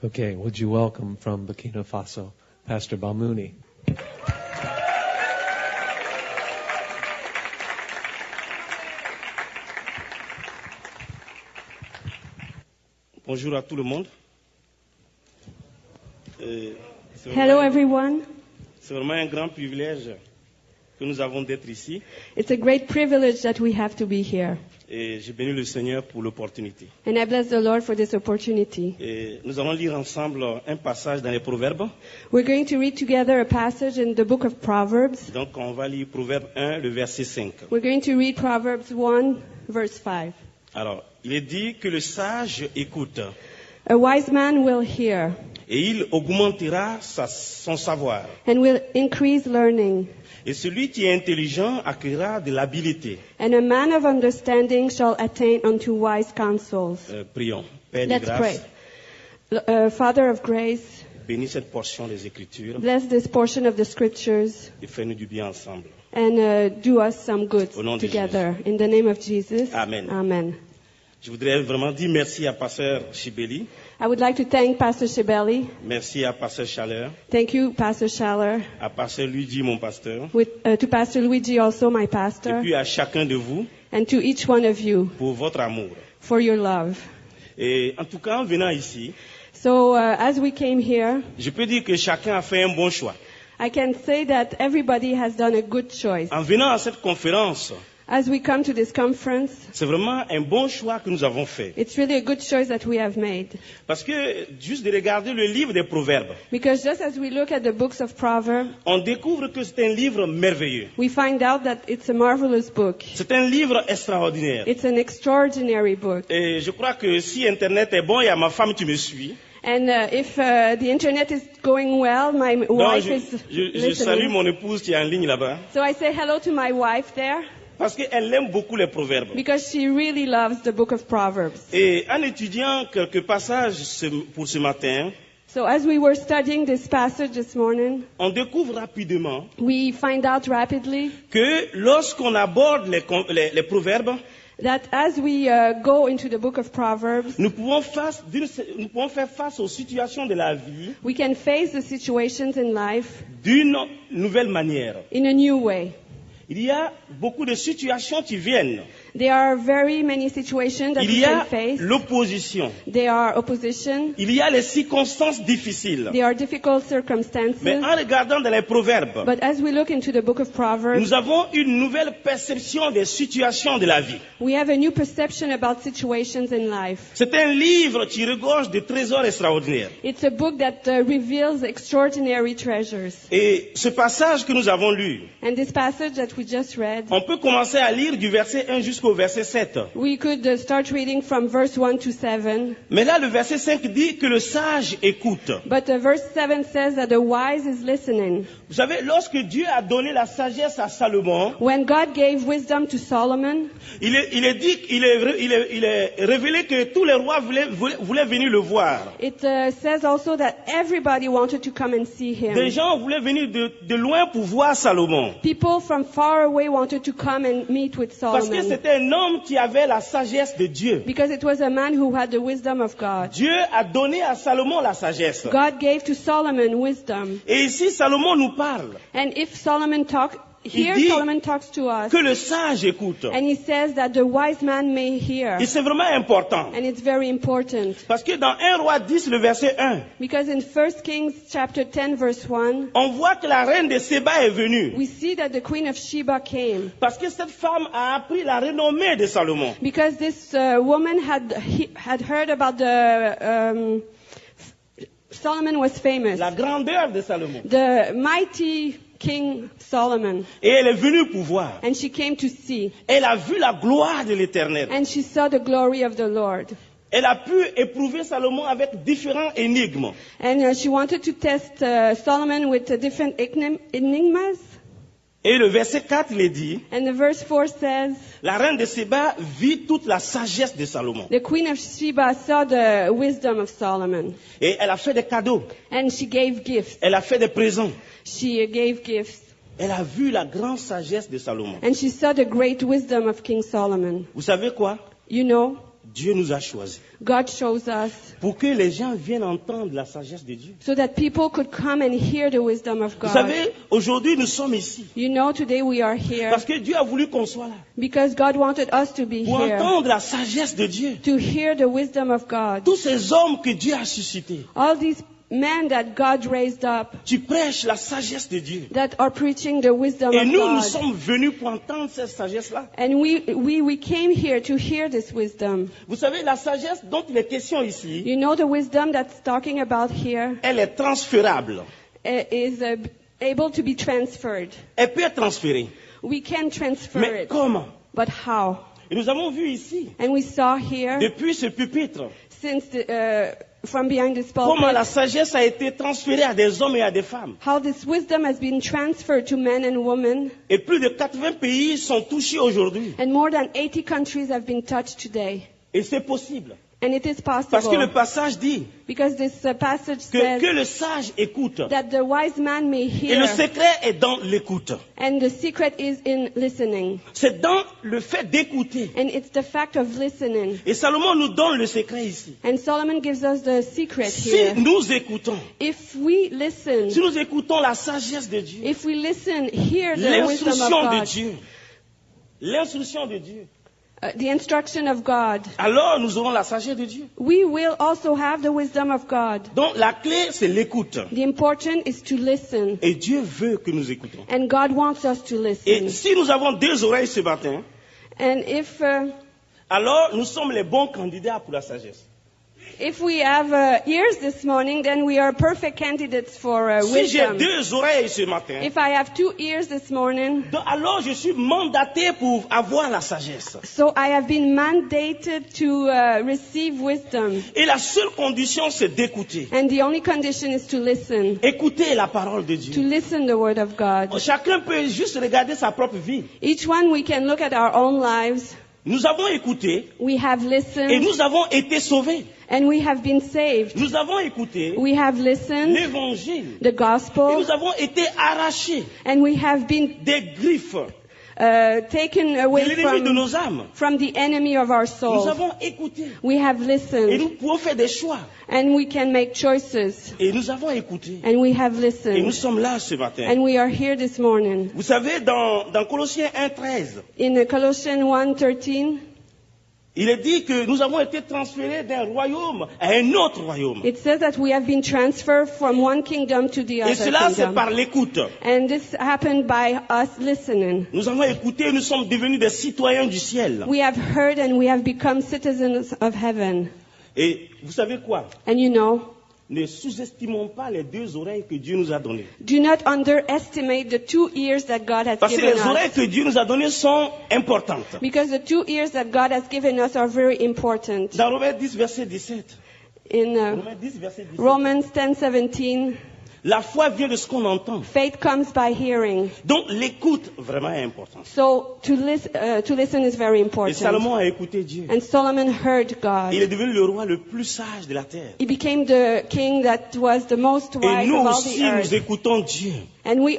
Okay, would you welcome from Burkina Faso, Pastor Balmouni. Bonjour à tout le monde. Hello everyone. C'est vraiment un grand privilège que nous avons d'être ici. It's a great privilege that we have to be here. Et je bénis le Seigneur pour l'opportunité. And I bless the Lord for this opportunity. Et nous allons lire ensemble un passage dans les Proverbes. We're going to read together a passage in the book of Proverbs. Donc on va lire Proverbe 1, le verset 5. We're going to read Proverbs 1, verse 5. Alors, il est dit que le sage écoute A wise man will hear et il augmentera son savoir. and will increase learning. Et celui qui est intelligent acquérera de l'habileté. And a man of understanding shall attain unto wise counsels. Prions. Père de Let's grâce, pray. Father of grace, bénis cette portion des Écritures bless this portion of the scriptures et fais-nous du bien ensemble. and do us some good Au nom de together. In the name of Jesus. Amen. Amen. Je voudrais vraiment dire merci à Pasteur Chibeli, I would like to thank Pastor Shibeli. merci à Pasteur Chaleur, Thank you, Pastor Schaller. à Pasteur Luigi, mon pasteur, To Pastor Luigi, also my et pastor. puis à chacun de vous And to each one of you pour votre amour. for your love. Et en tout cas, en venant ici, So as we came here, je peux dire que chacun a fait un bon choix. I can say that everybody has done a good choice. En venant à cette conférence, As we come to this conference, c'est vraiment un bon choix que nous avons fait. it's really a good choice that we have made. Parce que juste de regarder le livre des Proverbes, Because just as we look at the books of Proverbs, on découvre que c'est un livre merveilleux. we find out that it's a marvelous book. C'est un livre extraordinaire. It's an extraordinary book. Et je crois que si Internet est bon, il y a ma femme qui me suit. And if the internet is going well, my Donc, wife je is salue listening. mon épouse qui est en ligne là-bas. So I say hello to my wife there. Parce qu'elle aime beaucoup les proverbes. Because she really loves the book of Proverbs. Et en étudiant quelques passages pour ce matin, So as we were studying this passage this morning, on découvre rapidement we find out rapidly que lorsqu'on aborde les proverbes, that as we go into the book of Proverbs, nous pouvons faire face aux situations de la vie we can face the situations in life d'une nouvelle manière. in a new way. Il y a beaucoup de situations qui viennent. There are very many situations that Il we y can a face. l'opposition. There are opposition. Il y a les circonstances difficiles. There are difficult circumstances. Mais en regardant dans les proverbes, But as we look into the book of Proverbs, nous avons une nouvelle perception des situations de la vie. we have a new perception about situations in life. C'est un livre qui regorge de trésors extraordinaires. It's a book that reveals extraordinary treasures. Et ce passage que nous avons lu, And this passage that we just read, on peut commencer à lire du verset 1 jusqu'au verset 7. we could start reading from verse 1 to 7. Mais là, le verset 5 dit que le sage écoute. But verse 7 says that the wise is listening. Vous savez, lorsque Dieu a donné la sagesse à Salomon, When God gave wisdom to Solomon, il est révélé que tous les rois voulaient venir le voir. it says also that everybody wanted to come and see him. Des gens voulaient venir de loin pour voir Salomon. People from far away wanted to come and meet with Parce que Solomon. c'était un homme qui avait la sagesse de Dieu. Because it was a man who had the wisdom of God. Dieu a donné à Salomon la sagesse. God gave to Solomon wisdom. Et ici, Salomon nous parle And if Solomon here dit Solomon talks to us, que le sage écoute. and he says that the wise man may hear. Et c'est vraiment important. And it's very important. Parce que dans 1 roi 10, le verset 1, Because in 1 Kings chapter 10 verse 1, on voit que la reine de Séba est venue. we see that the queen of Sheba came. Parce que cette femme a appris la renommée de Salomon. Because this woman had heard about the Solomon was famous. La grandeur de Salomon. The mighty King Solomon. Et elle est venue pour voir. And she came to see. Elle a vu la gloire de l'Éternel. And she saw the glory of the Lord. Elle a pu éprouver Salomon avec différents énigmes. And she wanted to test Solomon with different enigmas. Et le verset 4, il est dit, And the verse 4 says, la reine de Séba vit toute la sagesse de Salomon. the queen of Sheba saw the wisdom of Solomon. Et elle a fait des cadeaux. And she gave gifts. Elle a fait des présents. She gave gifts. Elle a vu la grande sagesse de Salomon. And she saw the great wisdom of King Solomon. Vous savez quoi? You know, Dieu nous a choisis God chose us pour que les gens viennent entendre la sagesse de Dieu. so that people could come and hear the wisdom of Vous God. savez, aujourd'hui nous sommes ici You know, today we are here parce que Dieu a voulu qu'on soit là because God wanted us to be pour here, entendre la sagesse de Dieu. to hear the wisdom of God. Tous ces hommes que Dieu a suscités, All these men that God raised up tu prêches la sagesse de Dieu. that are preaching the wisdom Et of nous, nous God. sommes venus pour entendre cette sagesse-là. And we came here to hear this wisdom. Vous savez, la sagesse dont il est question ici, You know, the wisdom that's talking about here elle est transférable. is able to be transferred. Elle peut être transférée. We can transfer Mais it. comment? But how? Et nous avons vu ici, And we saw here, depuis ce pupitre, since from behind this comment la pulpit, sagesse a été transférée à des hommes et à des femmes. how this wisdom has been transferred to men and women. Et plus de 80 pays sont touchés aujourd'hui. And more than 80 countries have been touched today. Et c'est possible. And it is Parce que le possible. passage dit Because this passage que says le sage écoute. that the wise man may Et le hear. secret est dans l'écoute. And the secret is in listening. C'est dans le fait d'écouter. And it's the fact of listening. Et Salomon nous donne le secret ici. And Solomon gives us the secret Si here. nous écoutons, If we listen, si nous écoutons la sagesse de Dieu, if we listen, hear the wisdom of l'instruction de God, Dieu, l'instruction de Dieu, the instruction of God, alors nous aurons la sagesse de Dieu. we will also have the wisdom of God. Donc la clé, c'est l'écoute. The important is to listen. Et Dieu veut que nous écoutons. And God wants us to Et listen. si nous avons deux oreilles ce matin, And if alors nous sommes les bons candidats pour la sagesse. we have ears this morning, then we are perfect candidates for Si j'ai wisdom. deux oreilles ce matin, If I have 2 ears this morning, alors je suis mandaté pour avoir la sagesse. so I have been mandated to receive wisdom. Et la seule condition, c'est d'écouter. And the only condition is to listen. Écouter la parole de To Dieu. listen the word of God. Chacun peut juste regarder sa propre vie. Each one we can look at our own lives. Nous avons écouté We have et listened nous avons été sauvés. and we have been saved. Nous avons écouté We have listened l'évangile the et gospel nous avons été arrachés and we have been des griffes taken de away l'ennemi de nos âmes. from the enemy of our Nous soul. avons écouté We have et listened nous pouvons faire des choix. and we can make choices. Et nous avons écouté And we have et nous listened. sommes là ce matin. And we are here this morning. Vous savez, dans Colossiens 1:13, In Colossians 1:13, il est dit que nous avons été transférés d'un royaume à un autre royaume. it says that we have been transferred from one kingdom to the Et other cela, c'est kingdom. par l'écoute. And this happened by us listening. Nous avons écouté et nous sommes devenus des citoyens du ciel. We have heard and we have become citizens of heaven. Et vous savez quoi? And you know, Ne sous-estimons pas les deux oreilles que Dieu nous a données. do not underestimate the 2 ears that God has Parce que given les oreilles us. que Dieu nous a données sont importantes. Because the 2 ears that God has given us are very important. Dans Romains 10, verset 17. In Romains 10, verset 17. Romans 10:17, La foi vient de ce qu'on entend. faith comes by hearing. Donc l'écoute vraiment est importante. So to listen is very Et important. Salomon a écouté Dieu. And Solomon heard Il est God. devenu le roi le plus sage de la terre. He became the king that was the most Et wise nous of all aussi, the nous earth. écoutons Dieu. And we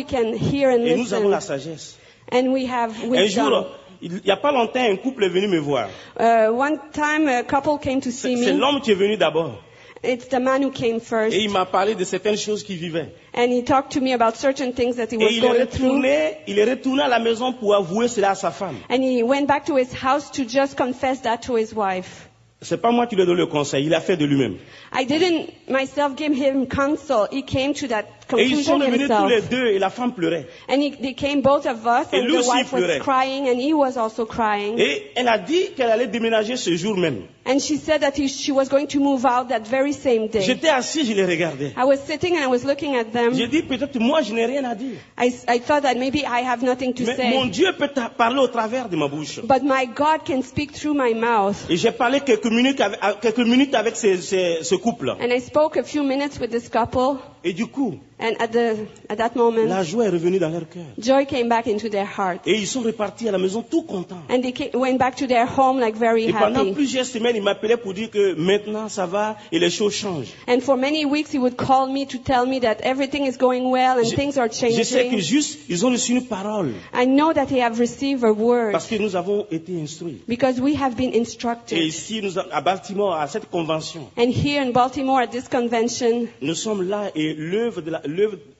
can hear and Et nous avons la listen. sagesse. And we have Un wisdom. jour, il n'y a pas longtemps, un couple est venu me voir. One time a couple came to see C'est me. l'homme qui est venu d'abord. It's the man who came first. Et il m'a parlé de certaines choses qu'il vivait. And he talked to me about certain things that he Et was il going through. est retourné à la maison pour avouer cela à sa femme. And he went back to his house to just confess that to his wife. C'est pas moi qui lui ai donné le conseil, il a fait de lui-même. I didn't myself give him counsel. He came to that Et ils sont conclusion devenus tous les himself. deux et la femme pleurait. And they came both of us, Et and lui the aussi wife was pleurait. crying, and he was also crying. Et elle a dit qu'elle allait déménager ce jour même. And she said that she was going to move out that very same day. J'étais assis, je les regardais. I was sitting and I was looking at them. J'ai dit peut-être moi je n'ai rien à dire. I thought that maybe I have nothing to Mais mon say. Dieu peut parler au travers de ma bouche. But my God can speak through my mouth. Et j'ai parlé quelques minutes avec ce couple. And I spoke a few minutes with this couple. Et du coup, And at that moment, la joie est revenue dans leur cœur. joy came back into their heart. Et ils sont repartis à la maison tout contents. And they went back to their home like very Et pendant happy. plusieurs semaines, il m'appelait pour dire que maintenant ça va et les choses changent. And for many weeks he would call me to tell me that everything is going well and things are Je sais que changing. juste, ils ont reçu une parole. I know that they have received a word Parce que nous avons été instruits. because we have been Et instructed. ici, à Baltimore, à cette convention, And here in Baltimore at this convention, nous sommes là et l'œuvre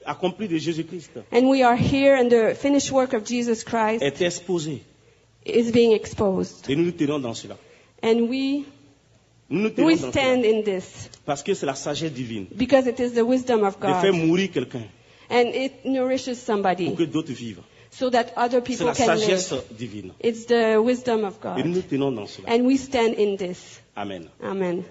accomplie de Jésus-Christ and we are here and the finished work of Jesus Christ est exposée. is being exposed. Et nous nous tenons dans cela. And we Nous nous tenons dans stand cela. in this Parce que c'est la sagesse divine because it is the wisdom of de faire God. mourir quelqu'un And it nourishes somebody pour que d'autres vivent. so that other C'est people la can sagesse live. divine. It's the wisdom of Et nous God. nous tenons dans cela. And we stand in this. Amen. Amen.